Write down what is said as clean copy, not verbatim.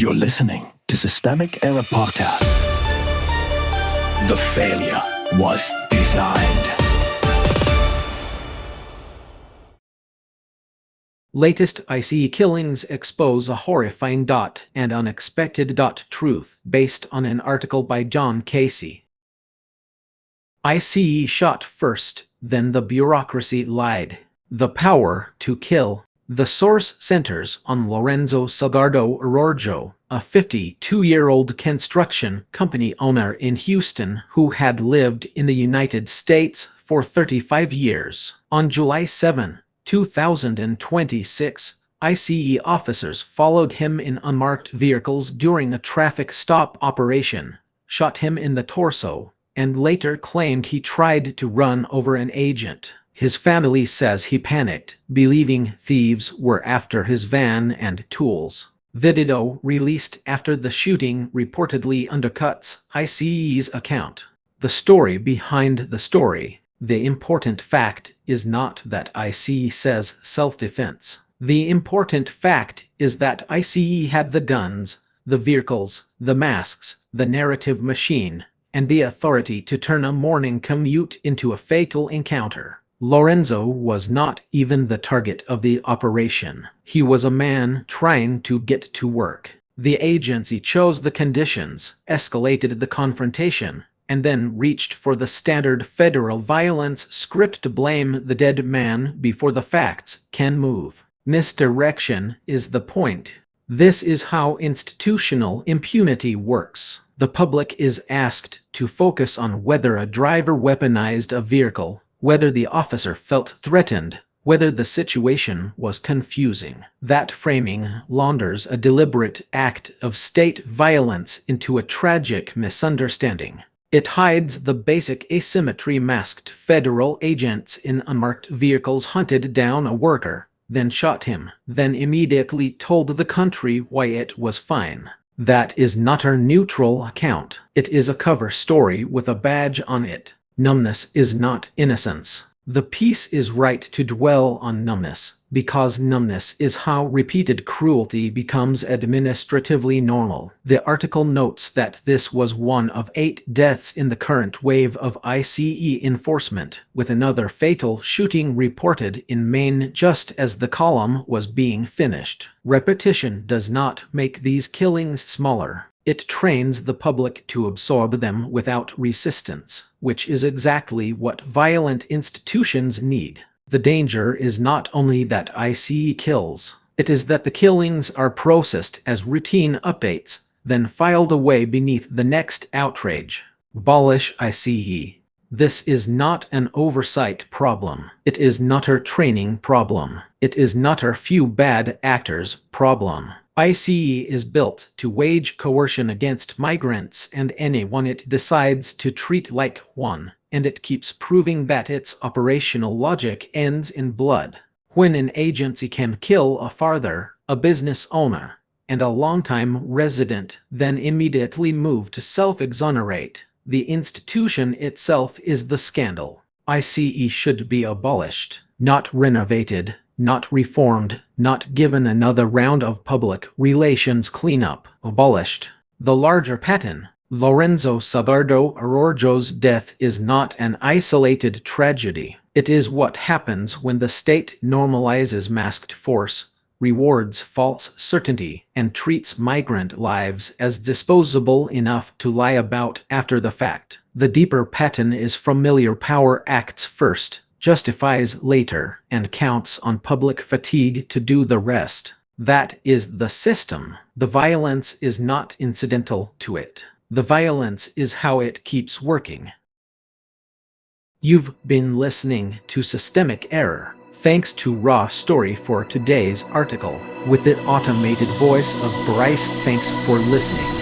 You're listening to Systemic Error Podcast. The failure was designed. Latest ICE killings expose a horrifying and unexpected truth based on an article by John Casey. ICE shot first, then the bureaucracy lied. The power to kill. The source centers on Lorenzo Salgado Arroyo, a 52-year-old construction company owner in Houston who had lived in the United States for 35 years. On July 7, 2026, ICE officers followed him in unmarked vehicles during a traffic stop operation, shot him in the torso, and later claimed he tried to run over an agent. His family says he panicked, believing thieves were after his van and tools. Video released after the shooting reportedly undercuts ICE's account. The story behind the story. The important fact is not that ICE says self-defense. The important fact is that ICE had the guns, the vehicles, the masks, the narrative machine, and the authority to turn a morning commute into a fatal encounter. Lorenzo was not even the target of the operation. He was a man trying to get to work. The agency chose the conditions, escalated the confrontation, and then reached for the standard federal violence script to blame the dead man before the facts can move. Misdirection is the point. This is how institutional impunity works. The public is asked to focus on whether a driver weaponized a vehicle, whether the officer felt threatened, whether the situation was confusing. That framing launders a deliberate act of state violence into a tragic misunderstanding. It hides the basic asymmetry. Masked federal agents in unmarked vehicles hunted down a worker, then shot him, then immediately told the country why it was fine. That is not a neutral account. It is a cover story with a badge on it. Numbness is not innocence. The piece is right to dwell on numbness, because numbness is how repeated cruelty becomes administratively normal. The article notes that this was one of 8 deaths in the current wave of ICE enforcement, with another fatal shooting reported in Maine just as the column was being finished. Repetition does not make these killings smaller. It trains the public to absorb them without resistance, which is exactly what violent institutions need. The danger is not only that ICE kills, it is that the killings are processed as routine updates, then filed away beneath the next outrage. Abolish ICE. This is not an oversight problem. It is not a training problem. It is not a few bad actors problem. ICE is built to wage coercion against migrants and anyone it decides to treat like one, and it keeps proving that its operational logic ends in blood. When an agency can kill a father, a business owner, and a longtime resident, then immediately move to self-exonerate, the institution itself is the scandal. ICE should be abolished, not renovated, not reformed, not given another round of public relations cleanup. Abolished. The larger pattern. Lorenzo Salgado Arroyo's death is not an isolated tragedy. It is what happens when the state normalizes masked force, rewards false certainty, and treats migrant lives as disposable enough to lie about after the fact. The deeper pattern is familiar. Power acts first, justifies later, and counts on public fatigue to do the rest. That is the system. The violence is not incidental to it. The violence is how it keeps working. You've been listening to Systemic Error. Thanks to Raw Story for today's article. With the automated voice of Bryce, thanks for listening.